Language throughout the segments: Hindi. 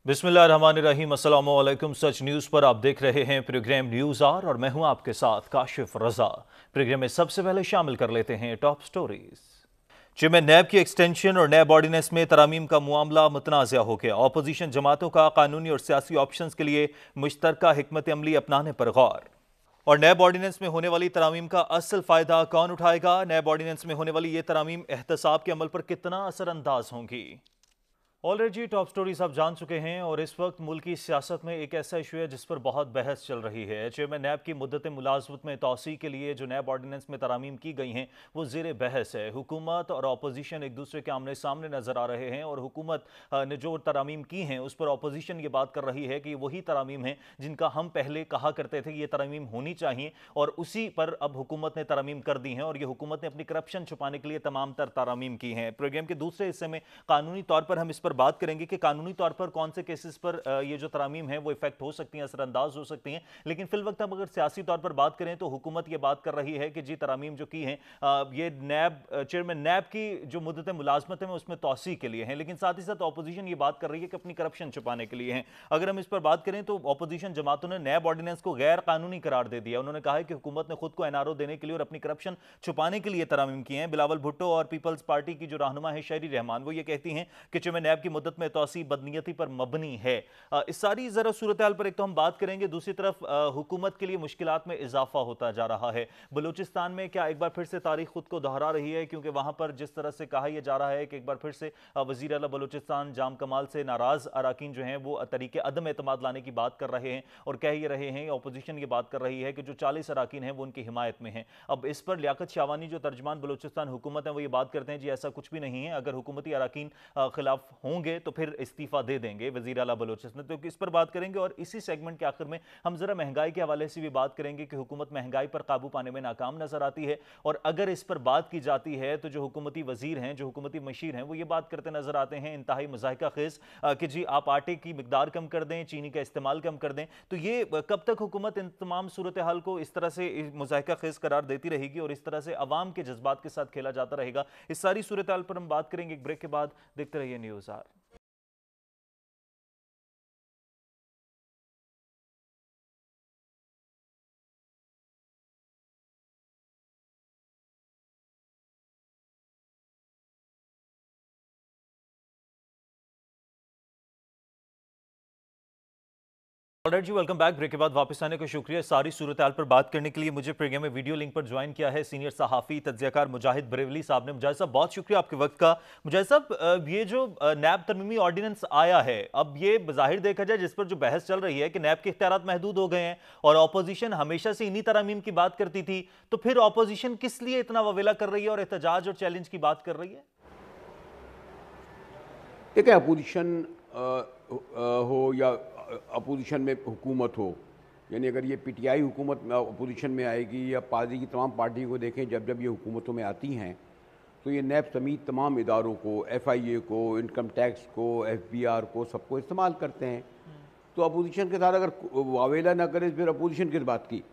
बिस्मिल्लाहिर्रहमानिर्रहीम, अस्सलामु अलैकुम। सच न्यूज़ पर आप देख रहे हैं प्रोग्राम न्यूज़ आर और मैं हूं आपके साथ काशिफ रजा। प्रोग्राम में सबसे पहले शामिल कर लेते हैं टॉप स्टोरीज। जिसमें नैब की एक्सटेंशन और नैब ऑर्डिनेंस में तरमीम का मामला मुतनाज़ा हो गया। ऑपोजिशन जमातों का कानूनी और सियासी ऑप्शंस के लिए मुश्तरका हिकमत अमली अपनाने पर गौर। और नैब ऑर्डिनेंस में होने वाली तरमीम का असल फायदा कौन उठाएगा? नैब ऑर्डिनेंस में होने वाली ये तरमीम एहतसाब के अमल पर कितना असरअंदाज होंगी? ऑलरेडी टॉप स्टोरीज आप जान चुके हैं और इस वक्त मुल्क की सियासत में एक ऐसा इशू है जिस पर बहुत बहस चल रही है। चेयरमैन नैब की मुद्दत मुलाजमत में तोसी के लिए जो नैब ऑर्डिनेंस में तरमीम की गई हैं वो ज़ेर बहस है। हुकूमत और अपोजिशन एक दूसरे के आमने सामने नजर आ रहे हैं और हुकूमत ने जो तरमीम की हैं उस पर अपोजिशन ये बात कर रही है कि वही तरमीम है जिनका हम पहले कहा करते थे कि ये तरमीम होनी चाहिए, और उसी पर अब हुकूमत ने तरमीम कर दी हैं और ये हुकूमत ने अपनी करप्शन छुपाने के लिए तमाम तर तरमीम की हैं। प्रोग्राम के दूसरे हिस्से में कानूनी तौर पर हम इस पर बात करेंगे कि कानूनी तौर पर कौन से केसेस पर ये जो तरमीम है वो इफेक्ट हो सकती हैं, असरअंदाज हो सकती हैं। लेकिन फिल वक्त हम अगर सियासी तौर पर बात करें तो हुकूमत ये बात कर रही है कि जी तरमीम जो की हैं ये नैब चेयरमैन नैब की जो मुद्दत मुलाजमत है उसमें तोसी के लिए हैं, लेकिन साथ ही साथ अपोजिशन ये बात कर रही है कि अपनी करप्शन छुपाने के लिए हैं। अगर हम इस पर बात करें तो अपोजिशन जमातों ने नैब ऑर्डिनेंस को गैर कानूनी करार दे दिया। उन्होंने कहा है कि हुकूमत ने खुद को एनआरओ देने के लिए और अपनी करप्शन छुपाने के लिए तरमीम की हैं। बिलावल भुट्टो और पीपल्स पार्टी की जो रहनुमा है शहरी रहमान, वो ये कहती हैं कि चेयरमैन नैब की मुद्दत में तोसी बदनीयती पर मबनी है। इस सारी जरा सूरत हाल पर एक तो हम बात करेंगे, दूसरी तरफ हुकूमत के लिए मुश्किलात में इजाफा होता जा रहा है। बलूचिस्तान में क्या एक बार फिर से तारीख खुद को दोहरा रही है, क्योंकि वहां पर जिस तरह से कहा यह जा रहा है कि एक बार फिर से वजीर आला बलूचिस्तान जाम कमाल से नाराज अराकीन जो हैं वो तरीके अदम एतमाद लाने की बात कर रहे हैं और कह ये रहे हैं, अपोजिशन ये बात कर रही है कि जो 40 अराकीन हैं वो उनकी हिमायत में हैं। अब इस पर लियाकत शाहवानी जो तर्जमान बलूचिस्तान हुकूमत है वो ये बात करते हैं जी ऐसा कुछ भी नहीं है, अगर हुकूमती अराकीन खिलाफ होंगे तो फिर इस्तीफा दे देंगे वजीर आला बलूचिस्तान। तो इस पर बात करेंगे और इसी सेगमेंट के आखिर में हम जरा महंगाई के हवाले से भी बात करेंगे कि हुकूमत महंगाई पर काबू पाने में नाकाम नजर आती है, और अगर इस पर बात की जाती है तो जो हुकूमती वजीर हैं, जो हुकूमती मशीर हैं, वो ये बात करते नजर आते हैं इंतहाई मुज़ाहिका खेज कि जी आप आटे की मिकदार कम कर दें, चीनी का इस्तेमाल कम कर दें। तो ये कब तक हुकूमत इन तमाम सूरत हाल को इस तरह से मुज़ाहिका खेज करार देती रहेगी और इस तरह से अवाम के जज्बात के साथ खेला जाता रहेगा? इस सारी सूरत हाल पर हम बात करेंगे एक ब्रेक के बाद। देखते रहिए न्यूज़ आर। ऑलराइट जी, वेलकम बैक। ब्रेक के बाद वापस आने का शुक्रिया। सारी सूरत हाल पर बात करने के लिए मुझे प्रोग्राम में वीडियो लिंक पर ज्वाइन किया है सीनियर सहाफ़ी तज्ज़ियाकार मुजाहिद बरेवली साहब ने। मुजाहिद साहब बहुत शुक्रिया आपके वक्त का। मुजाहिद साहब, ये जो नैब तरमीमी ऑर्डिनेंस आया है, अब ये ज़ाहिर देखा जाए जिस पर जो बहस चल रही है कि नैब के इख्तियारात महदूद हो गए हैं और अपोजिशन हमेशा से इन्हीं तरमीम की बात करती थी, तो फिर अपोजिशन किस लिए इतना ववेला कर रही है और एहतजाज और चैलेंज की बात कर रही है? देखिए, अपोजिशन हो या अपोजिशन में हुकूमत हो, यानी अगर ये पीटीआई हुकूमत अपोजिशन में आएगी या पार्टी की तमाम पार्टियों को देखें, जब जब ये हुकूमतों में आती हैं तो ये नैब समेत तमाम इदारों को, एफआईए को, इनकम टैक्स को, एफबीआर को, सबको इस्तेमाल करते हैं। तो अपोजिशन के साथ अगर वावेला ना करे फिर अपोजिशन किस बात की?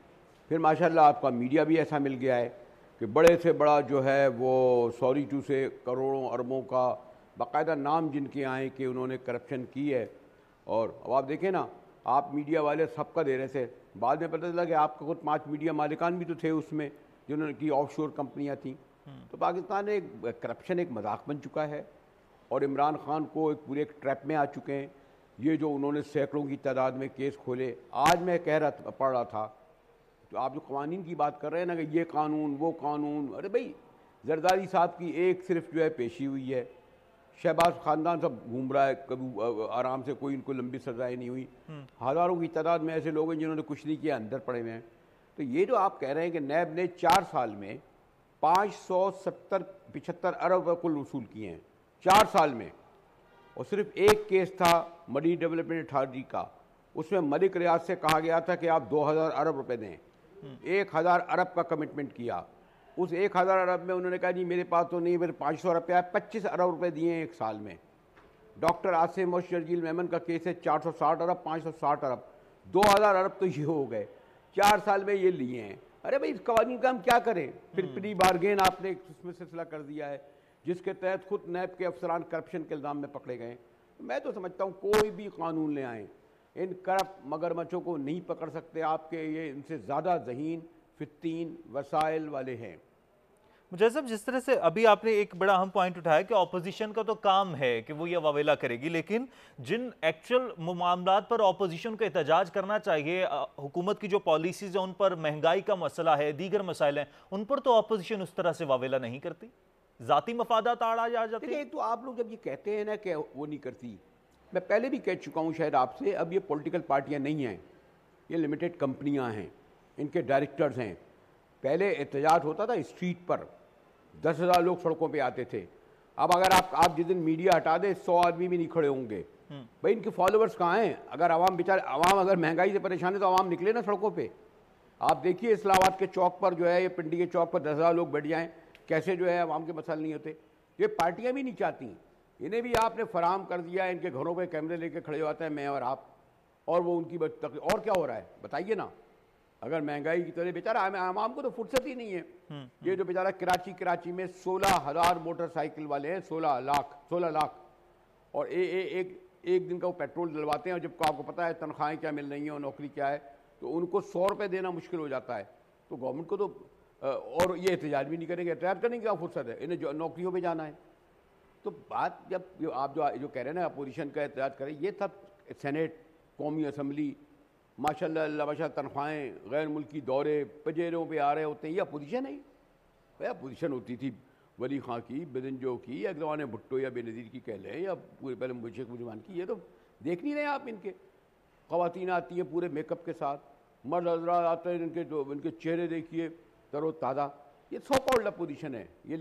फिर माशाल्लाह आपका मीडिया भी ऐसा मिल गया है कि बड़े से बड़ा जो है वो सॉरी टू से करोड़ों अरबों का बाकायदा नाम जिनके आए कि उन्होंने करप्शन की है। और अब आप देखें ना, आप मीडिया वाले सबका दे रहे थे, बाद में पता चला कि आपका खुद 5 मीडिया मालिकान भी तो थे उसमें जिन्होंने की ऑफशोर कंपनियां थी। तो पाकिस्तान में एक करप्शन एक मजाक बन चुका है और इमरान खान को एक पूरे एक ट्रैप में आ चुके हैं। ये जो उन्होंने सैकड़ों की तादाद में केस खोले, आज मैं पढ़ रहा था, तो आप जो कवानीन की बात कर रहे हैं ना कि ये कानून वो कानून, अरे भाई जरदारी साहब की एक सिर्फ जो है पेशी हुई है, शहबाज खानदान सब घूम रहा है, कभी आराम से, कोई इनको लंबी सजाएं नहीं हुई। हज़ारों की तादाद में ऐसे लोग हैं जिन्होंने कुछ नहीं किया, अंदर पड़े हुए हैं। तो ये जो आप कह रहे हैं कि नैब ने 4 साल में 575 अरब कुल वसूल किए हैं 4 साल में, और सिर्फ एक केस था मडी डेवलपमेंट अथॉरिटी का, उसमें मलिक रियाज से कहा गया था कि आप 2000 अरब रुपए दें। 1000 अरब का कमिटमेंट किया। उस 1000 अरब में उन्होंने कहा जी मेरे पास तो नहीं, मेरे 500 रुपया, 25 अरब रुपए दिए हैं 1 साल में। डॉक्टर आसिम और शर्जील मेमन का केस है 460 अरब, 560 अरब, 2000 अरब तो ये हो गए 4 साल में ये लिए हैं। अरे भाई इस कवानीन का हम क्या करें? फिर प्री बारगेन आपने उसमें सिलसिला कर दिया है जिसके तहत खुद नैब के अफसरान करप्शन के इल्ज़ाम में पकड़े गए। मैं तो समझता हूँ कोई भी कानून ले आए, इन करप्ट मगरमच्छों को नहीं पकड़ सकते आपके, ये इनसे ज़्यादा ज़हीन फित्तीन वसाइल वाले हैं। मुझे सब जिस तरह से अभी आपने एक बड़ा अहम पॉइंट उठाया कि ऑपोजिशन का तो काम है कि वो ये वावेला करेगी, लेकिन जिन एक्चुअल मामलात पर ऑपोजिशन को एहतजाज करना चाहिए, हुकूमत की जो पॉलिसीज है उन पर, महंगाई का मसला है, दीगर मसाइल हैं, उन पर तो ऑपोजिशन उस तरह से वावेला नहीं करती, जाती मफादात आड़ आ जाती। देखिए, तो आप लोग जब ये कहते हैं ना कि वो नहीं करती, मैं पहले भी कह चुका हूँ शायद आपसे, अब ये पॉलिटिकल पार्टियाँ नहीं हैं, ये लिमिटेड कंपनियाँ हैं, इनके डायरेक्टर्स हैं। पहले एहतजाज होता था स्ट्रीट पर, 10,000 लोग सड़कों पे आते थे। अब अगर आप जिस दिन मीडिया हटा दे 100 आदमी भी नहीं खड़े होंगे। भाई इनके फॉलोअर्स कहाँ हैं? अगर आवाम अगर महंगाई से परेशान है तो आवाम निकले ना सड़कों पे। आप देखिए इस्लामाबाद के चौक पर जो है, ये पिंडी के चौक पर 10,000 लोग बैठ जाएं, कैसे जो है आवाम के मसाइल नहीं होते। ये पार्टियां भी नहीं चाहती, इन्हें भी आपने फराम कर दिया, इनके घरों पे कैमरे लेके खड़े होते हैं मैं और आप, और वो उनकी और क्या हो रहा है बताइए ना। अगर महंगाई की तरह बेचारा आवाम को तो फुर्सत ही नहीं है। ये जो बेचारा कराची में 16,000 मोटरसाइकिल वाले हैं, 16 लाख, और एक दिन का वो पेट्रोल डलवाते हैं, और जब आपको पता है तनख्वाहें क्या मिल रही हैं और नौकरी क्या है, तो उनको 100 रुपये देना मुश्किल हो जाता है। तो गवर्नमेंट को तो और ये एहतजाज भी नहीं करेंगे, एहतजाज करने की क्या फुर्सत है, इन्हें जो नौकरियों पे जाना है। तो बात जब आप जो कह रहे हैं ना अपोजिशन का एहतजाज करें, ये सब सेनेट, कौमी असम्बली, माशाल्लाह तनख्वाहें, गैर मुल्की दौरे, पजेरों पे आ रहे होते हैं, ये अपोजिशन है। भाई अपोजिशन होती थी वली खां की, बेदनजो की, या जवान भुट्टो या बेनज़ीर की कह लें, या पूरे पहले शेख मुजमान की। ये तो देख नहीं रहे आप, इनके ख़वातीन आती हैं पूरे मेकअप के साथ, मर्द हज़रात आते हैं, इनके चेहरे देखिए तरो ताज़ा। ये सो कॉल्ड अपोजिशन है, ये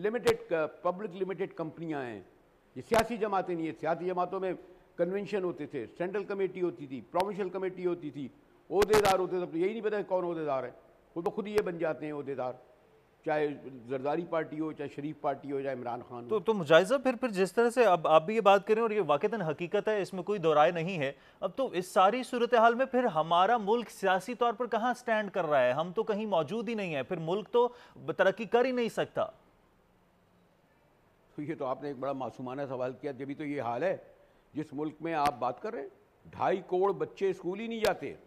पब्लिक लिमिटेड कंपनियां हैं, ये सियासी जमातें नहीं है। सियासी जमातों में कन्वेंशन होते थे, सेंट्रल कमेटी होती थी, प्रोविंशियल कमेटी होती थी, ओहदेदार होते थे। तो यही नहीं पता कौन ओहदेदार है, वो तो खुद ही ये बन जाते हैं ओहदेदार, चाहे जरदारी पार्टी हो, चाहे शरीफ पार्टी हो, चाहे इमरान खान हो। तो मुजाहिज़ा फिर जिस तरह से अब आप भी ये बात करें, और ये वाक़तन हकीकत है, इसमें कोई दो राय नहीं है। अब तो इस सारी सूरत हाल में फिर हमारा मुल्क सियासी तौर पर कहाँ स्टैंड कर रहा है? हम तो कहीं मौजूद ही नहीं है, फिर मुल्क तो तरक्की कर ही नहीं सकता। तो ये तो आपने एक बड़ा मासूमाना सवाल किया। जब भी तो ये हाल है जिस मुल्क में आप बात कर रहे हैं, 2.5 करोड़ बच्चे स्कूल ही नहीं जाते।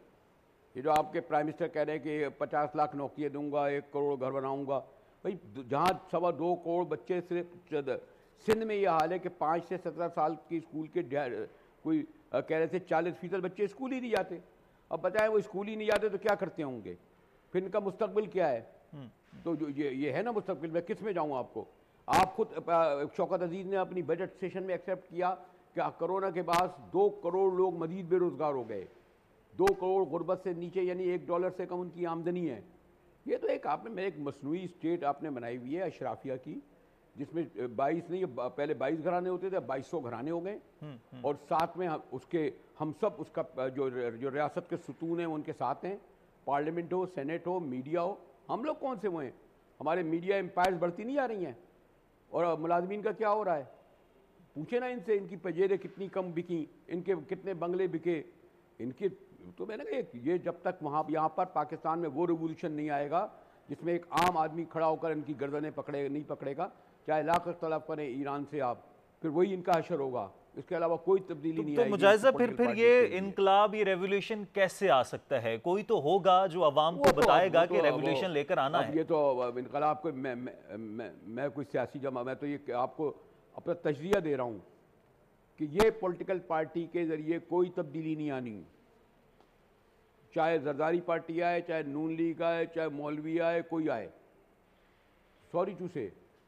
ये जो आपके प्राइम मिनिस्टर कह रहे हैं कि 50 लाख नौकरियाँ दूंगा, 1 करोड़ घर बनाऊंगा, भाई जहाँ 2.25 करोड़ बच्चे सिर्फ सिंध में ये हाल है कि 5 से 17 साल की स्कूल के कोई कह रहे थे 40% बच्चे स्कूल ही नहीं जाते। अब बताएं वो स्कूल ही नहीं जाते तो क्या करते होंगे, फिर इनका मुस्तकबिल क्या है? तो जो ये है ना मुस्तकबिल, मैं किस में जाऊँ आपको? आप खुद शौकत अजीज़ ने अपनी बजट सेशन में एक्सेप्ट किया कि कोरोना के बाद 2 करोड़ लोग मजीद बेरोज़गार हो गए। 2 करोड़ गुर्बत से नीचे, यानी $1 से कम उनकी आमदनी है। ये तो एक मसनूई स्टेट आपने बनाई हुई है अशराफिया की, जिसमें 22 नहीं, पहले 22 घराने होते थे, 2200 घराने हो गए। और साथ में हम सब उसका जो रियासत के सुतून हैं उनके साथ हैं, पार्लियामेंट हो, सेनेट हो, मीडिया हो। हम लोग कौन से वो हैं? हमारे मीडिया एम्पायर्स बढ़ती नहीं जा रही हैं, और मुलाजमीन का क्या हो रहा है? पूछे ना इनसे, इनकी पजेरें कितनी कम बिकी, इनके कितने बंगले बिके, इनके। तो मैंने कहा ये जब तक यहाँ पर पाकिस्तान में वो रिवोल्यूशन नहीं आएगा जिसमें एक आम आदमी खड़ा होकर इनकी गर्दनें नहीं पकड़ेगा, चाहे लाख तलब करें ईरान से आप, फिर वही इनका हशर होगा। इसके अलावा कोई तब्दीली नहीं आएगी। तो मुजाहिज़ा फिर ये इनकलाब, ये रेवोल्यूशन कैसे आ सकता है? कोई तो होगा जो अवाम को बताएगा कि रेवोल्यूशन लेकर आना है। ये तो इनकलाब को मैं कोई सियासी जमा, मैं तो ये आपको अपना तजरिया दे रहा हूँ कि ये पॉलिटिकल पार्टी के ज़रिए कोई तब्दीली नहीं आनी। चाहे जरदारी पार्टी आए, चाहे नून लीग आए, चाहे मौलवी आए, कोई आए, सॉरी टू से।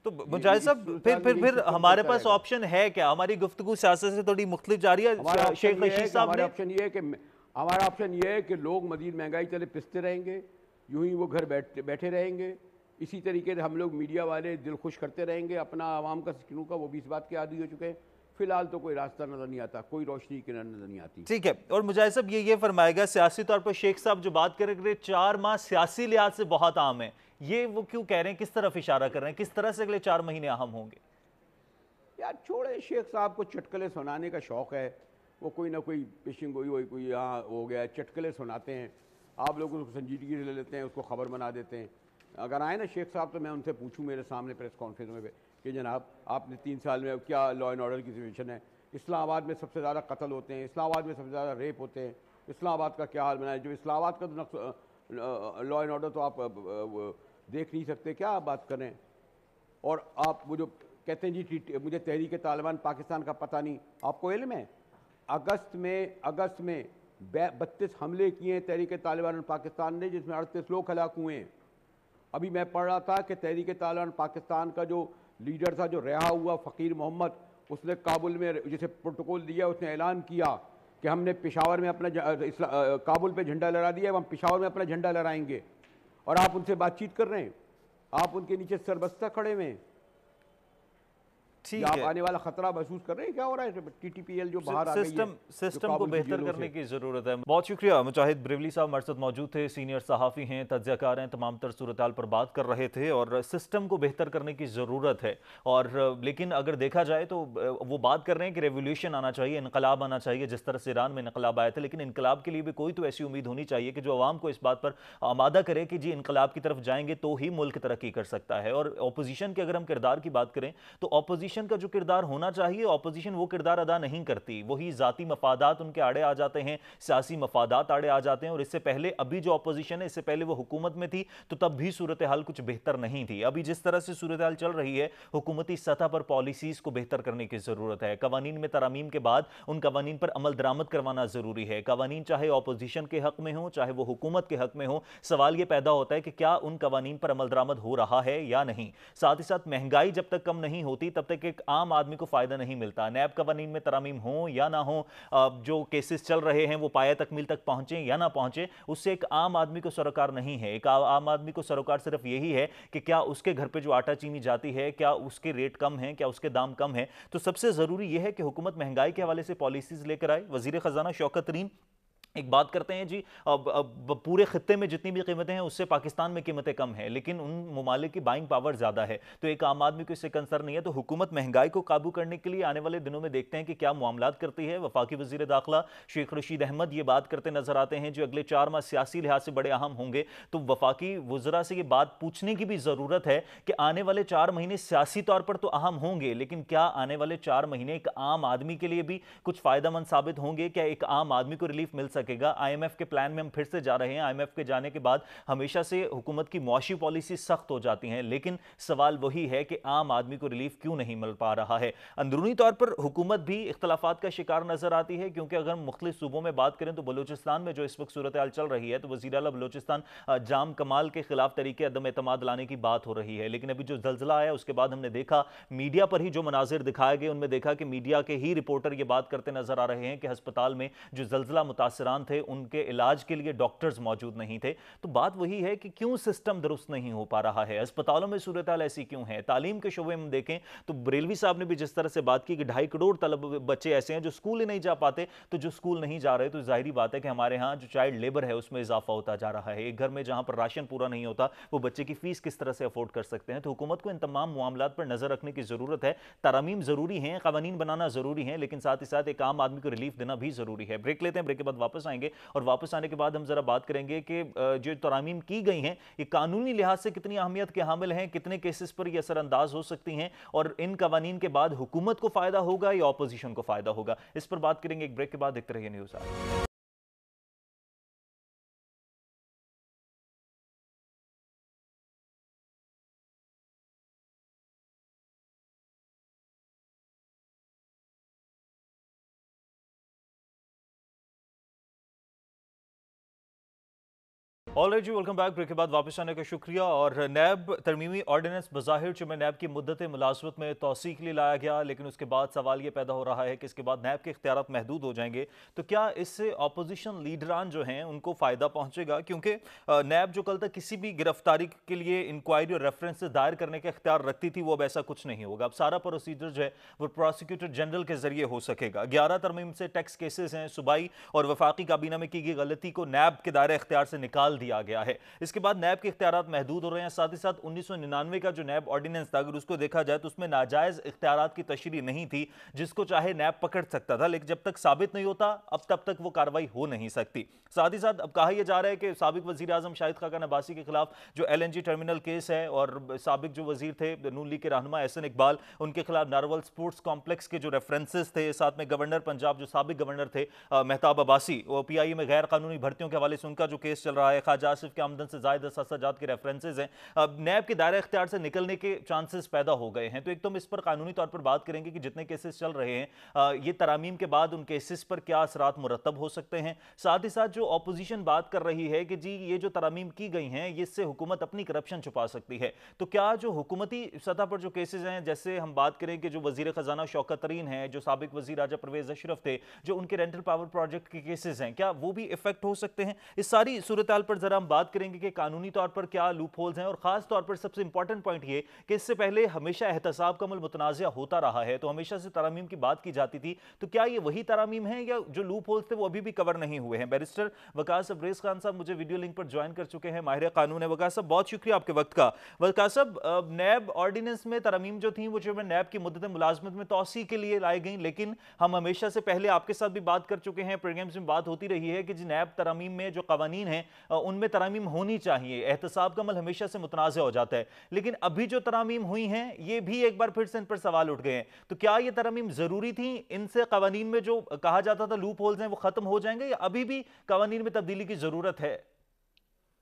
तो मुजाहिद साहब फिर हमारे पास ऑप्शन है क्या? हमारी गुफ्तगू सियासत से थोड़ी मुख्तलिफ जा रही है। शेख रशीद साहब, हमारा ऑप्शन ये है कि लोग मजीद महंगाई चले पिसते रहेंगे, यूं ही वो घर बैठे रहेंगे, इसी तरीके से हम लोग मीडिया वाले दिल खुश करते रहेंगे अपना आवाम का सिकनों का। वो भी इस बात के आदी हो चुके हैं। फिलहाल तो कोई रास्ता नजर नहीं आता, कोई रोशनी की नजर नहीं आती। ठीक है। और मुजाहिद साहब ये फरमाएगा, सियासी तौर पर शेख साहब जो बात कर रहे 4 माह सियासी लिहाज से बहुत आम है, ये वो क्यों कह रहे हैं? किस तरफ इशारा कर रहे हैं? किस तरह से अगले 4 महीने अहम होंगे? यार छोड़े, शेख साहब को चटकले सुनाने का शौक है, वो कोई ना कोई पेशिंग कोई यहाँ हो गया, चटकले सुनाते हैं, आप लोग उसको संजीदगी से ले लेते हैं, उसको खबर बना देते हैं। अगर आए ना शेख साहब तो मैं उनसे पूछूं मेरे सामने प्रेस कॉन्फ्रेंस में कि जनाब आपने 3 साल में क्या लॉ एंड ऑर्डर की सिचुएशन है, इस्लामाबाद में सबसे ज़्यादा कत्ल होते हैं, इस्लामाबाद में सबसे ज़्यादा रेप होते हैं, इस्लामाबाद का क्या हाल बना है। जो इस्लामाबाद का तो लॉ एंड ऑर्डर तो आप देख नहीं सकते, क्या आप बात करें। और आप वो जो कहते हैं जी मुझे तहरीक तालिबान पाकिस्तान का पता नहीं, आपको इल्म है अगस्त में 32 हमले किए हैं तहरीक तालिबान पाकिस्तान ने, जिसमें 38 लोग हलाक हुए हैं। अभी मैं पढ़ रहा था कि तहरीक तालिबान पाकिस्तान का जो लीडर था, जो रिहा हुआ फ़कीर मोहम्मद, उसने काबुल में जिसे प्रोटोकॉल दिया, उसने ऐलान किया कि हमने पेशावर में अपना काबुल पे झंडा लहरा दिया, हम पेशावर में अपना झंडा लहराएंगे। और आप उनसे बातचीत कर रहे हैं, आप उनके नीचे सरबस्ता खड़े हुए हैं। ठीक आप है, आने वाला खतरा महसूस कर रहे हैं, क्या हो रहा है। टीटीपीएल जो बाहर आ गई है, सिस्टम को बेहतर करने की जरूरत है। बहुत शुक्रिया मुजाहिद ब्रेवली साहब हमारे साथ मौजूद थे, सीनियर सहाफ़ी हैं, तज्ज़ियाकार हैं, तमाम तर सूरत-हाल पर बात कर रहे थे और सिस्टम को बेहतर करने की ज़रूरत है। और लेकिन अगर देखा जाए तो वो बात कर रहे हैं कि रेवोल्यूशन आना चाहिए, इनकलाब आना चाहिए, जिस तरह से ईरान में इनकलाब आए थे। लेकिन इनकलाब के लिए भी कोई तो ऐसी उम्मीद होनी चाहिए कि जो आवाम को इस बात पर आमादा करे कि जी इनकलाब की तरफ जाएंगे तो ही मुल्क तरक्की कर सकता है। और अपोजिशन के अगर हम किरदार की बात करें तो अपोजिशन का जो किरदार होना चाहिए, अपोजिशन वो किरदार अदा नहीं करती। वही जाती मफादात उनके आड़े आ जाते हैं, सियासी मफादात आड़े आ जाते हैं। और इससे पहले अभी जो अपोजिशन है, इससे पहले वो हुकूमत में थी तो तब भी सूरत हाल कुछ बेहतर नहीं थी। अभी जिस तरह से सूरत हाल चल रही है, हुकूमती सतह पर पॉलिसीज को बेहतर करने की जरूरत है। कवानीन में तरामीम के बाद उन कवानीन पर अमल दरामद करवाना जरूरी है। कवानीन चाहे अपोजिशन के हक में हो, चाहे वो हुकूमत के हक में हो, सवाल यह पैदा होता है कि क्या उन कवानीन पर अमल दरामद हो रहा है या नहीं। साथ ही साथ महंगाई जब तक कम नहीं होती तब तक एक आम आदमी को फायदा नहीं मिलता। नैब कवानीन में तरामीम हो या ना हो, जो केसेस चल रहे हैं वो पाया तकमील तक पहुंचे या ना पहुंचे, उससे एक आम आदमी को सरोकार नहीं है। एक आम आदमी को सरोकार सिर्फ यही है कि क्या उसके घर पे जो आटा चीनी जाती है, क्या उसके रेट कम है, क्या उसके दाम कम है। तो सबसे जरूरी यह है कि हुकूमत महंगाई के हवाले से पॉलिसीज लेकर आए। वजीर खजाना शौकत तरीन एक बात करते हैं जी, अब पूरे खत्ते में जितनी भी कीमतें हैं उससे पाकिस्तान में कीमतें कम हैं, लेकिन उन ममालिक की बाइंग पावर ज़्यादा है, तो एक आम आदमी को इससे कंसर्न नहीं है। तो हुकूमत महंगाई को काबू करने के लिए आने वाले दिनों में देखते हैं कि क्या मामलात करती है। वफाकी वजीर दाखिला शेख रशीद अहमद ये बात करते नजर आते हैं जो अगले 4 माह सियासी लिहाज से बड़े अहम होंगे। तो वफाकी वज़रा से ये बात पूछने की भी ज़रूरत है कि आने वाले 4 महीने सियासी तौर पर तो अहम होंगे, लेकिन क्या आने वाले 4 महीने एक आम आदमी के लिए भी कुछ फ़ायदेमंद साबित होंगे? क्या एक आम आदमी को रिलीफ मिल सकेगा? IMF के प्लान में हम फिर से जा रहे हैं। IMF के जाने के बाद हमेशा से हुकूमत की मुआशी पॉलिसी सख्त हो जाती हैं, लेकिन सवाल वही है कि आम आदमी को रिलीफ क्यों नहीं मिल पा रहा है। अंदरूनी तौर पर हुकूमत भी इख्तलाफात का शिकार नजर आती है, क्योंकि अगर मुख्तलिफ सूबों में बात करें तो बलूचिस्तान में जो इस वक्त सूरत हाल चल रही है, तो वज़ीर आला बलूचिस्तान जाम कमाल के खिलाफ तरीके अदम एतमाद लाने की बात हो रही है। लेकिन अभी जो जल्जला आया उसके बाद हमने देखा मीडिया पर ही जो मनाजिर दिखाए गए, उनमें देखा कि मीडिया के ही रिपोर्टर ये बात करते नजर आ रहे हैं कि अस्पताल में जो जल्जला मुतासरान थे उनके इलाज के लिए डॉक्टर्स मौजूद नहीं थे। तो बात वही है कि क्यों सिस्टम दुरुस्त नहीं हो पा रहा है, अस्पतालों में सूरत हाल ऐसी क्यों है। तालीम के शोबे में देखें तो बरेलवी साहब ने भी जिस तरह से बात की कि 2.5 करोड़ तलब बच्चे ऐसे हैं जो स्कूल ही नहीं जा पाते, तो जो स्कूल नहीं जा रहे तो जाहिर बात है कि हमारे यहाँ जो चाइल्ड लेबर है उसमें इजाफा होता जा रहा है। एक घर में जहां पर राशन पूरा नहीं होता वो बच्चे की फीस किस तरह से अफोर्ड कर सकते हैं। तो हुकूमत को इन तमाम मामलात पर नजर रखने की जरूरत है। तरामीम जरूरी हैं, कानून बनाना जरूरी है, लेकिन साथ ही साथ एक आम आदमी को रिलीफ देना भी जरूरी है। ब्रेक लेते हैं, ब्रेक के बाद वापस आएंगे और वापस आने के बाद हम जरा बात करेंगे कि जो तरामीम की गई हैं ये कानूनी लिहाज से कितनी अहमियत के हामिल हैं, कितने केसेस पर ये असरअंदाज हो सकती हैं और इन कवानीन के बाद हुकूमत को फायदा होगा या ऑपोजिशन को फायदा होगा। इस पर बात करेंगे एक ब्रेक के बाद। देखते रहिए न्यूज़ आज। ऑलराइट जी, वेलकम बैक। ब्रेक के बाद वापस आने का शुक्रिया। और नैब तरमीमी ऑर्डिनेंस बज़ाहिर जो में नैब की मुद्दत मुलाजमत में तौसीक के लिए लाया गया, लेकिन उसके बाद सवाल ये पैदा हो रहा है कि इसके बाद नैब के इख्तियारात महदूद हो जाएंगे, तो क्या इससे अपोजिशन लीडरान जो हैं उनको फ़ायदा पहुँचेगा? क्योंकि नैब जो कल तक किसी भी गिरफ्तारी के लिए इंक्वायरी और रेफरेंस दायर करने का इख्तियार रखती थी, वो अब ऐसा कुछ नहीं होगा। अब सारा प्रोसीजर जो है वो प्रोसिक्यूटर जनरल के जरिए हो सकेगा। 11 तरमीम से टैक्स केसेस हैं, सूबाई और वफाकी काबीना में की गई गलती को नैब के दायरे इख्तियार से निकाल दिया गया है। इसके बाद नैब के इख्तियारात महदूद हो रहे हैं। साथ ही साथ 1999 का जो नैब ऑर्डिनेंस था, अगर उसको देखा जाए तो उसमें नाजायज इख्तियारात की तशरीह नहीं थी, जिसको चाहे नैब पकड़ सकता था, लेकिन जब तक साबित नहीं होता अब तब तक वो कार्रवाई हो नहीं सकती। साथ ही साथ अब कहा यह जा रहा है कि साबिक वजीर आजम शाहिद खाकान अब्बासी के खिलाफ जो LNG टर्मिनल केस है, और साबिक जो वजीर थे नून लीग के रहनुमा एहसन इकबाल, उनके खिलाफ नारवल स्पोर्ट्स कॉम्प्लेक्स के जो रेफरेंसेस थे, साथ में गवर्नर पंजाब जो साबिक गवर्नर थे मेहताब अब्बासी, वो PIA में गैर कानूनी भर्तियों के हवाले से उनका जो केस चल रहा है, ख्वाजा आसिफ के आमदन से जायद असाजात के रेफरेंसेज हैं, नैब के दायरा इख्तियार से निकलने के चांसेस पैदा हो गए हैं। तो एक तो हम इस पर कानूनी तौर पर बात करेंगे कि जितने केसेस चल रहे हैं ये तरामीम के बाद उन केसेस पर क्या असरात मुरतब हो सकते हैं। साथ ही साथ जो ऑपोजिशन बात कर रही है कि जी ये जो तरामीम की गई हैं इससे हुकूमत अपनी करप्शन छुपा सकती है, तो क्या जो हुकूमती सतह पर जो केसेस हैं, जैसे हम बात करें कि जो वजीर खजाना शौकत तरीन है, जो साबिक वजीर राजा परवेज अशरफ थे, जो उनके रेंटल पावर प्रोजेक्ट के केसेस हैं, क्या वो भी इफेक्ट हो सकते हैं? इस सारी सूरत पर जरा हम बात करेंगे कि कानूनी तौर पर क्या लूप होल्स हैं, और खास तौर पर सबसे इंपॉर्टेंट पॉइंट ये कि इससे पहले हमेशा एहतसाब का अमल मुतनाज़ा होता रहा है, तो हमेशा से तरामीम की बात की जाती थी, तो क्या ये वही तरामीम है या जो लूप होल्स थे वो अभी भी कवर नहीं हुए हैं? बैरिस्टर वकास अब्रेज खान साहब मुझे वीडियो लिंक पर ज्वाइन कर चुके हैं, माहिर कानून है। वकास साहब बहुत शुक्रिया आपके वक्त का। वकास साहब, नैब ऑर्डिनेंस में तरमीम जो थी वो जो नैब की मुद्दत मुलाजमत में तोसी के लिए लाई गई, लेकिन हम हमेशा से पहले आपके साथ भी बात कर चुके हैं, प्रोग्राम्स में बात होती रही है कि जी नैब तरमीम में जो कवानीन है उनमें तरमीम होनी चाहिए, एहतसाब का अमल हमेशा से मुतनाज़ा हो जाता है, लेकिन अभी जो तरमीम हुई हैं ये भी एक बार फिर से इन पर सवाल उठ गए हैं। तो क्या ये तरमीम जरूरी थी? इनसे कवानीन में जो कहा जाता था लूप होल्स हैं वो खत्म हो जाएंगे या अभी भी कवानीन में तब्दीली की जरूरत है?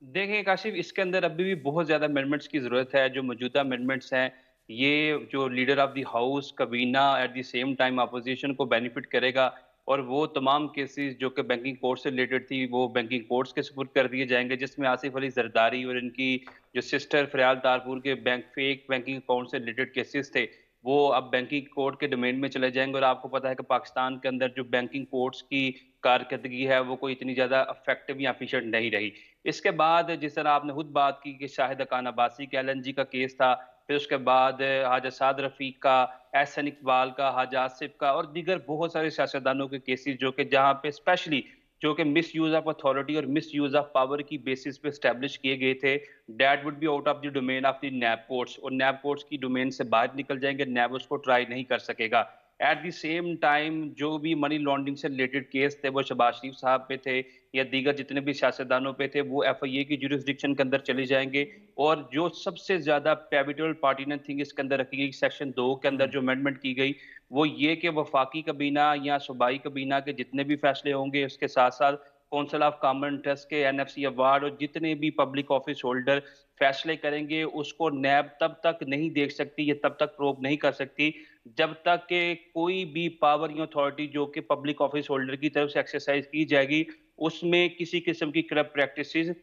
देखिए काशिफ, इसके अंदर अभी भी बहुत ज़्यादा अमेंडमेंट्स की ज़रूरत है। जो मौजूदा अमेंडमेंट्स हैं, ये जो लीडर ऑफ द हाउस कबीना at the same time opposition को बेनिफिट करेगा, और वो तमाम केसेस जो कि बैंकिंग कोर्ट से रिलेटेड थी वो बैंकिंग कोर्ट्स के सुपुर्द कर दिए जाएंगे, जिसमें आसिफ अली जरदारी और इनकी जो सिस्टर फरियाल तारपुर के फेक बैंकिंग अकाउंट से रिलेटेड केसेस थे वो अब बैंकिंग कोर्ट के डोमेन में चले जाएंगे। और आपको पता है कि पाकिस्तान के अंदर जो बैंकिंग कोर्ट्स की कारकर्दगी है वो कोई इतनी ज़्यादा इफेक्टिव या एफिशिएंट नहीं रही। इसके बाद जिस तरह आपने खुद बात की कि शाहिद खान अब्बासी का LNG का केस था, फिर उसके बाद हाजा साद रफीक का, एहसन इकबाल का, हाजा आसिफ का और दीगर बहुत सारे सियासतदानों के केसेस जो कि जहाँ पे स्पेशली जो कि मिस यूज ऑफ अथॉरिटी और मिस यूज ऑफ पावर की बेसिस पे स्टैब्लिश किए गए थे, that would be out of the domain of the NAB courts, और नैब कोर्ट्स की डोमेन से बाहर निकल जाएंगे, नैब उसको ट्राई नहीं कर सकेगा। एट द सेम टाइम जो भी मनी लॉन्ड्रिंग से रिलेटेड केस थे वो शहबाज शरीफ साहब पे थे या दीगर जितने भी सियासतदानों पे थे वो FIA की जुरिस्डिक्शन के अंदर चले जाएंगे। और जो सबसे ज्यादा पिवटल पार्टिनेंट थिंग इसके अंदर रखी गई सेक्शन 2 के अंदर जो अमेंडमेंट की गई वो ये कि वफाकी कबीना या सूबाई कबीना के जितने भी फैसले होंगे, उसके साथ साथ कौंसिल ऑफ कॉमन इंटरेस्ट के NFC अवार्ड और जितने भी पब्लिक ऑफिस होल्डर फैसले करेंगे उसको नैब तब तक नहीं देख सकती या तब तक प्रोब नहीं कर सकती जब तक कि कोई भी पावर या अथॉरिटी जो कि पब्लिक ऑफिस होल्डर की तरफ से एक्सरसाइज की जाएगी उसमें किसी किस्म की करप्ट प्रैक्टिसेस,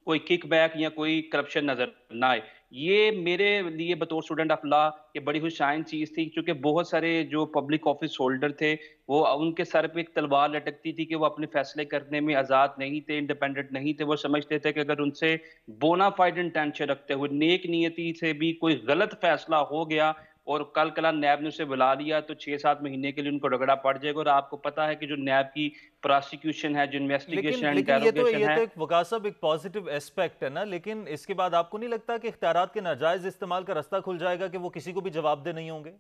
कोई किकबैक या कोई करप्शन नजर ना आए। ये मेरे लिए बतौर स्टूडेंट ऑफ लॉ ये बड़ी खुशाइन चीज थी, क्योंकि बहुत सारे जो पब्लिक ऑफिस होल्डर थे वो उनके सर पे एक तलवार लटकती थी कि वो अपने फैसले करने में आजाद नहीं थे, इंडिपेंडेंट नहीं थे। वो समझते थे कि अगर उनसे बोनाफाइड इंटेंशन रखते हुए नेक नियति से भी कोई गलत फैसला हो गया और कल कला नैब ने उसे बुला लिया तो 6-7 महीने के लिए उनको रगड़ा पड़ जाएगा। और आपको पता है कि जो नैब की प्रोसिक्यूशन है, जो लेकिन इन्वेस्टिगेशन लेकिन इंटेरोगेशन ये है। तो एक वकास साहब एक पॉजिटिव एस्पेक्ट है ना, लेकिन इसके बाद आपको नहीं लगता कि इख्तियारात के नाजायज इस्तेमाल का रास्ता खुल जाएगा कि वो किसी को भी जवाबदेह नहीं होंगे?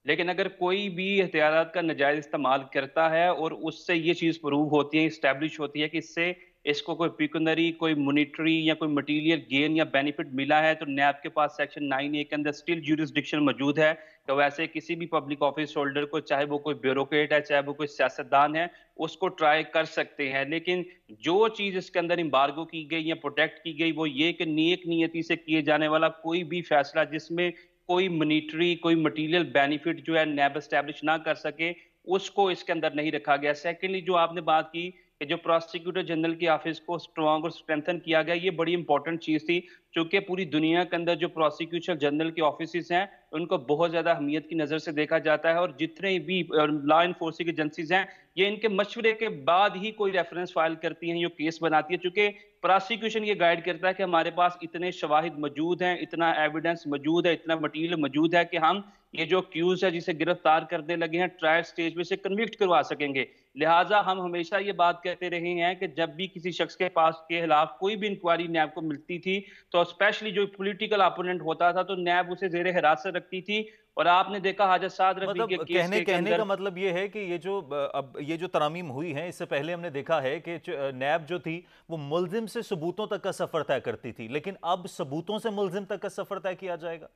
लेकिन अगर कोई भी एहतियात का नाजायज इस्तेमाल करता है और उससे ये चीज़ प्रूव होती है, इस्टेब्लिश होती है कि इससे इसको कोई पिक्यूनरी, कोई मॉनिटरी या कोई मटेरियल गेन या बेनिफिट मिला है, तो नैब के पास सेक्शन 9A के अंदर स्टिल ज्यूरिसडिक्शन मौजूद है। तो वैसे किसी भी पब्लिक ऑफिस होल्डर को, चाहे वो कोई ब्यूरोक्रेट है, चाहे वो कोई सियासतदान है, उसको ट्राई कर सकते हैं। लेकिन जो चीज़ इसके अंदर एम्बार्गो की गई या प्रोटेक्ट की गई वो ये कि नेक नियति से किए जाने वाला कोई भी फैसला जिसमें कोई मॉनिटरी, कोई मटेरियल बेनिफिट जो है नैब एस्टैब्लिश ना कर सके, उसको इसके अंदर नहीं रखा गया। सेकेंडली जो आपने बात की कि जो प्रोसिक्यूटर जनरल की ऑफिस को स्ट्रॉन्ग और स्ट्रेंथन किया गया, ये बड़ी इंपॉर्टेंट चीज थी, क्योंकि पूरी दुनिया के अंदर जो प्रोसिक्यूटर जनरल के ऑफिस हैं उनको बहुत ज्यादा अहमियत की नजर से देखा जाता है। और जितने भी लॉ इन्फोर्सिंग एजेंसीज हैं ये इनके मशवरे के बाद ही कोई रेफरेंस फाइल करती हैं, ये केस बनाती है, चूंकि प्रोसिक्यूशन ये गाइड करता है कि हमारे पास इतने शवाहिद मौजूद हैं, इतना एविडेंस मौजूद है, इतना मटीरियल मौजूद है कि हम ये जो अक्यूज है जिसे गिरफ्तार करने लगे हैं ट्रायल स्टेज में से कन्विक्ट करवा सकेंगे। लिहाजा हम हमेशा ये बात कहते रहे हैं कि जब भी किसी शख्स के पास के खिलाफ कोई भी इंक्वायरी नैब को मिलती थी, तो स्पेशली जो पॉलिटिकल अपोनेंट होता था, तो नैब उसे ज़ेरे हिरासत रखती थी। और आपने देखा हाजत साद रफ़ी के मतलब केस कहने के कहने का अंदर मतलब ये है कि ये जो अब ये जो तरमीम हुई है, इससे पहले हमने देखा है कि नैब जो थी वो मुल्जिम से सबूतों तक का सफर तय करती थी, लेकिन अब सबूतों से मुल्जिम तक का सफर तय किया जाएगा।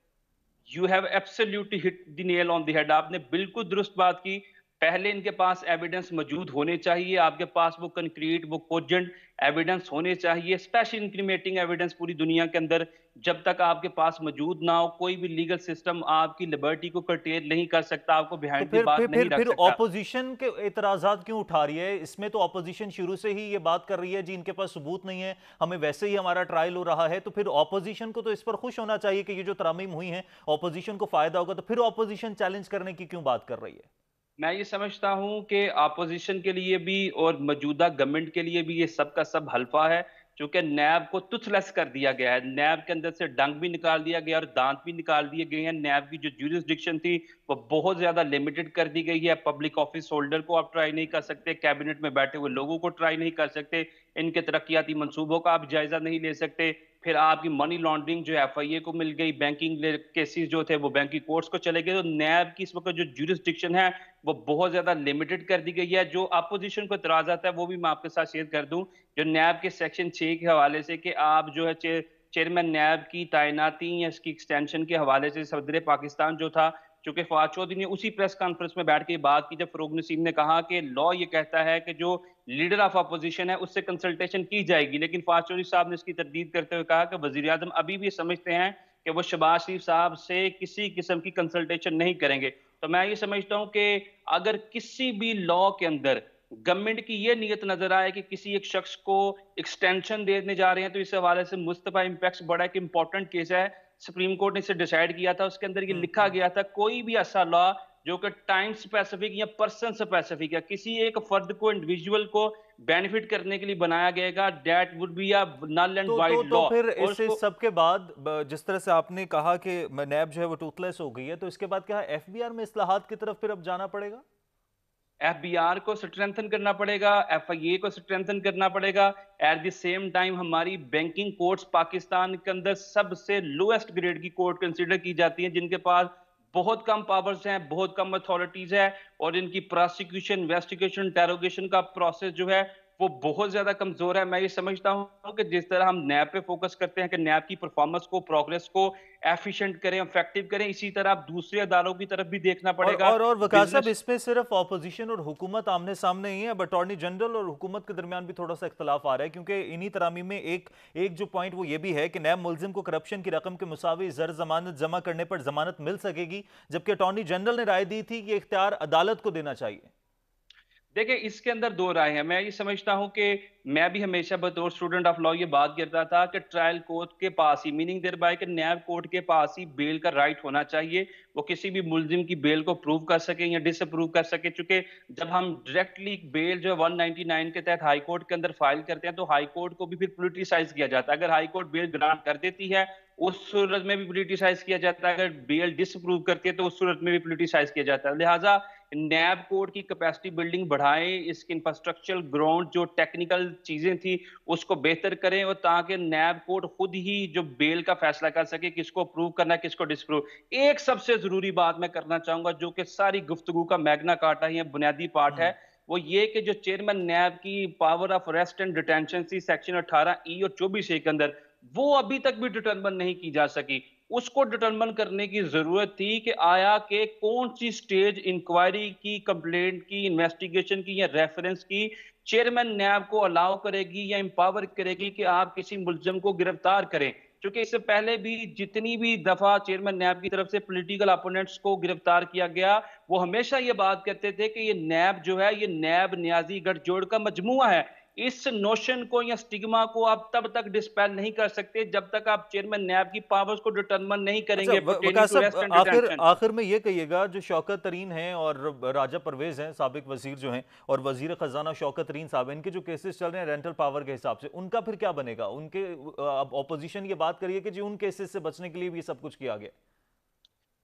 You have absolutely hit the nail on the head. आपने बिल्कुल दुरुस्त बात की। पहले इनके पास एविडेंस मौजूद होने चाहिए, आपके पास वो कंक्रीट, वो कोजेंट एविडेंस होने चाहिए, स्पेशल इंक्रीमेटिंग एविडेंस पूरी दुनिया के अंदर जब तक आपके पास मौजूद ना हो, कोई भी लीगल सिस्टम आपकी लिबर्टी को कर्टेल नहीं कर सकता, आपको तो बिहाइंड द फिर बार फिर नहीं फिर रख फिर सकता। ऑपोजिशन के एतराजात क्यों उठा रही है? इसमें तो ऑपोजिशन शुरू से ही ये बात कर रही है जी इनके पास सबूत नहीं है, हमें वैसे ही हमारा ट्रायल हो रहा है। तो फिर ऑपोजिशन को तो इस पर खुश होना चाहिए कि ये जो तरमीम हुई है ऑपोजिशन को फायदा होगा, तो फिर ऑपोजिशन चैलेंज करने की क्यों बात कर रही है? मैं ये समझता हूँ कि अपोज़िशन के लिए भी और मौजूदा गवर्नमेंट के लिए भी ये सब का सब हलफ़ा है, चूँकि नैब को टूथलेस कर दिया गया है। नैब के अंदर से डंक भी निकाल दिया गया और दाँत भी निकाल दिए गए हैं। नैब की जो ज्यूरिसडिक्शन थी, वो बहुत ज़्यादा लिमिटेड कर दी गई है। पब्लिक ऑफ़िस होल्डर को आप ट्राई नहीं कर सकते, कैबिनेट में बैठे हुए लोगों को ट्राई नहीं कर सकते, इनके तरक्कियाती मंसूबों का आप जायज़ा नहीं ले सकते। फिर आपकी मनी लॉन्ड्रिंग जो एफआईए को मिल गई, बैंकिंग केसेस जो थे वो बैंकिंग कोर्ट्स को चले गए। तो नैब की इस वक्त जो ज्यूरिसडिक्शन है वो बहुत ज्यादा लिमिटेड कर दी गई है। जो अपोजिशन को इतराज आता है वो भी मैं आपके साथ शेयर कर दूं, जो नैब के सेक्शन 6 के हवाले से कि आप जो है चेयरमैन नैब की तैनाती या इसकी एक्सटेंशन के हवाले से सदर पाकिस्तान जो था, चूंकि फवाद चौधरी ने उसी प्रेस कॉन्फ्रेंस में बैठ के बात की जब फरूक नसीम ने कहा कि लॉ ये कहता है कि जो लीडर ऑफ अपोजिशन है उससे कंसल्टेशन की जाएगी, लेकिन फवाद चौधरी साहब ने इसकी तरदीद करते हुए कहा कि वजीर आजम अभी भी समझते हैं कि वो शहबाज शरीफ साहब से किसी किस्म की कंसल्टेशन नहीं करेंगे। तो मैं ये समझता हूं कि अगर किसी भी लॉ के अंदर गवर्नमेंट की ये नीयत नजर आए कि किसी एक शख्स को एक्सटेंशन देने जा रहे हैं, तो इस हवाले से मुस्तफा इम्पैक्ट बड़ा एक इंपॉर्टेंट केस है। सुप्रीम कोर्ट ने इसे डिसाइड किया था, उसके अंदर ये लिखा गया था कोई भी ऐसा लॉ जो कि टाइम स्पेसिफिक या पर्सन स्पेसिफिक है, किसी एक फर्द को, इंडिविजुअल को बेनिफिट करने के लिए बनाया गएगा, that would be a null and void तो लॉ। फिर और इस उसको सब के बाद जिस तरह से आपने कहा कि नैब जो है वो टूथलेस हो गई है, तो इसके बाद क्या एफबीआर में इस्लाहात की तरफ फिर अब जाना पड़ेगा? एफबीआर को स्ट्रेंथन करना पड़ेगा, एफआईए को स्ट्रेंथन करना पड़ेगा। एट द सेम टाइम हमारी बैंकिंग कोर्ट्स पाकिस्तान के अंदर सबसे लोएस्ट ग्रेड की कोर्ट कंसीडर की जाती हैं, जिनके पास बहुत कम पावर्स हैं, बहुत कम अथॉरिटीज है, और इनकी प्रोसिक्यूशन, इन्वेस्टिगेशन, इंटेरोगेशन का प्रोसेस जो है वो बहुत ज्यादा कमजोर है। मैं ये समझता हूं कि जिस तरह हम नैब पे फोकस करते हैं कि नैब की परफॉर्मेंस को, प्रोग्रेस को एफिशिएंट करें, इफेक्टिव करें, इसी तरह आप दूसरे अदालों की तरफ भी देखना पड़ेगा। और वकार साहब, बिजनेस इसमें सिर्फ ऑपोजिशन और हुकूमत आमने सामने ही है, अब अटॉर्नी जनरल और हुकूमत के दरमियान भी थोड़ा सा इख्तलाफ आ रहा है, क्योंकि इन्हीं तरामीम में एक एक जो पॉइंट वो ये भी है कि नैब मुलजिम को करप्शन की रकम के मुसावी जर जमानत जमा करने पर जमानत मिल सकेगी, जबकि अटॉर्नी जनरल ने राय दी थी कि इख्तियार अदालत को देना चाहिए। देखिए, इसके अंदर दो राय हैं। मैं ये समझता हूं कि मैं भी हमेशा बतौर स्टूडेंट ऑफ लॉ ये बात करता था कि ट्रायल कोर्ट के पास ही, मीनिंग देयर बाय कि नैब कोर्ट के पास ही बेल का राइट होना चाहिए। वो किसी भी मुलजिम की बेल को प्रूव कर सके या डिसअप्रूव कर सके, चूंकि जब हम डायरेक्टली बेल जो है 199 के तहत हाई कोर्ट के अंदर फाइल करते हैं, तो हाई कोर्ट को भी फिर पोलिटिसाइज किया जाता है। अगर हाई कोर्ट बेल ग्रांट कर देती है, उस सूरत में भी पोलिटिसाइज किया जाता है। अगर बेल डिसअप्रूव करती है, तो उस सूरत में भी पोलिटिसाइज किया जाता है। लिहाजा नैब कोर्ट की कैपेसिटी बिल्डिंग बढ़ाएं, इसके इंफ्रास्ट्रक्चरल ग्राउंड जो टेक्निकल चीजें थी उसको बेहतर करें, और ताकि नैब कोर्ट खुद ही जो बेल का फैसला कर सके, किसको अप्रूव करना है, किसको डिसअप्रूव। एक सबसे जरूरी बात मैं करना चाहूंगा, जो कि सारी गुफ्तगू का मैग्ना कार्टा है, बुनियादी पार्ट है, वो ये कि जो चेयरमैन नैब की power of arrest and detention थी सेक्शन 18E और 24A के अंदर, वो अभी तक भी डिटरमिन नहीं की जा सकी। उसको डिटरमिन करने की जरूरत थी कि आया कि कौन सी स्टेज इंक्वायरी की, कंप्लेंट की, इन्वेस्टिगेशन की या रेफरेंस की चेयरमैन नैब को अलाउ करेगी या इंपावर करेगी कि आप किसी मुलजिम को गिरफ्तार करें। क्योंकि इससे पहले भी जितनी भी दफा चेयरमैन नैब की तरफ से पॉलिटिकल अपोनेंट्स को गिरफ्तार किया गया, वो हमेशा ये बात कहते थे कि ये नैब जो है, ये नैब न्याजी गठजोड़ का मजमुआ है। इस नोशन को या स्टिग्मा को आप तब तक डिस्पेल नहीं कर सकते जब तक आप चेयरमैन नैब की पावर्स को डिटरमिन नहीं अच्छा, करेंगे वकार पर्टेनिंग टू साहब, अरेस्ट एंड आखिर डिटेंशन। आखिर में ये कहिएगा, जो शौकत तरीन हैं और राजा परवेज हैं, साबिक वजीर जो हैं, और वजीर खजाना शौकत तरीन साहब, इनके जो केसेस चल रहे हैं रेंटल पावर के हिसाब से, उनका फिर क्या बनेगा? उनके अब ऑपोजिशन ये बात करिए कि जी उन केसेस से बचने के लिए भी सब कुछ किया गया।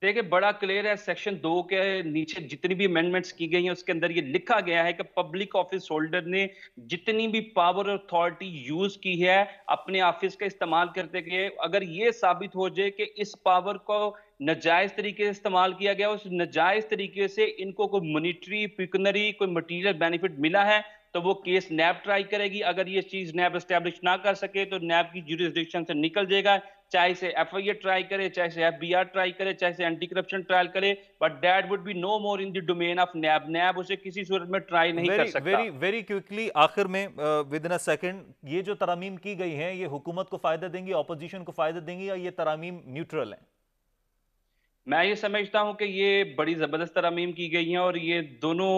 देखिए, बड़ा क्लियर है सेक्शन 2 के नीचे जितनी भी अमेंडमेंट्स की गई हैं, उसके अंदर ये लिखा गया है कि पब्लिक ऑफिस होल्डर ने जितनी भी पावर और अथॉरिटी यूज़ की है, अपने ऑफिस का इस्तेमाल करते हुए, अगर ये साबित हो जाए कि इस पावर को नाजायज़ तरीके से इस्तेमाल किया गया, उस नाजायज़ तरीके से इनको कोई मॉनेटरी, पेक्यूनियरी कोई मटीरियल बेनिफिट मिला है, तो वो केस नैब ट्राई करेगी। अगर ये चीज़ नैब एस्टैब्लिश ना कर सके, तो नैब की ज्यूरिसडिक्शन से निकल जाएगा। चाहे से एफआईआर ट्राई करे, चाहे से एफबीआर ट्राई करे, चाहे से एंटी करप्शन ट्रायल करे, but that would be no more in the domain of NAB. NAB उसे किसी सूरत में ट्राई नहीं कर वेरी सकता। वेरी वेरी क्विकली आखिर में विद इन अ सेकंड, ये जो तरमीम की गई हैं ये हुकूमत को फायदा देंगी, ऑपोजिशन को फायदा देंगी, या ये तरमीम न्यूट्रल है? मैं ये समझता हूँ कि ये बड़ी ज़बरदस्त तरमीम की गई हैं और ये दोनों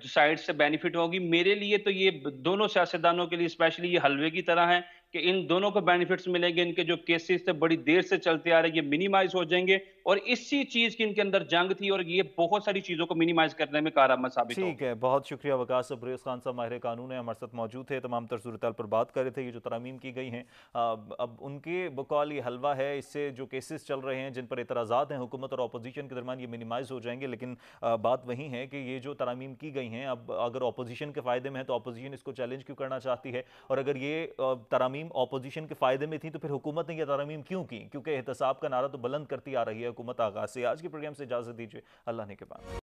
साइड से बेनिफिट होगी। मेरे लिए तो ये दोनों सियासतदानों के लिए स्पेशली ये हलवे की तरह है कि इन दोनों को बेनिफिट्स मिलेंगे। इनके जो केसेस थे बड़ी देर से चलते आ रहे हैं, ये मिनिमाइज हो जाएंगे और इसी चीज़ की इनके अंदर जंग थी और ये बहुत सारी चीज़ों को मिनिमाइज करने में कारआमद साबित ठीक होगी। है, बहुत शुक्रिया वकास अब्रेज़ खान साहब, माहिर कानून है, हमारे साथ मौजूद थे, तमाम तर सूरत पर बात कर रहे थे। ये जो तरमीम की गई हैं, अब उनके बकौल ये हलवा है, इससे जो केसेस चल रहे हैं जिन पर एतराज़ात हैं हुकूमत और अपोजिशन के दरमियान, ये मिनिमाइज़ हो जाएंगे। लेकिन बात वही है कि ये जो तरमीम की गई हैं, अब अगर अपोजिशन के फ़ायदे में है तो अपोजिशन इसको चैलेंज क्यों करना चाहती है, और अगर ये तरमीम अपोजिशन के फ़ायदे में थी तो फिर हुकूमत ने यह तरमीम क्यों की? क्योंकि एहतसाब का नारा तो बुलंद करती आ रही है हुकूमत आगाज़ से। आज के प्रोग्राम से इजाज़त दीजिए, अल्लाह ने के बाद।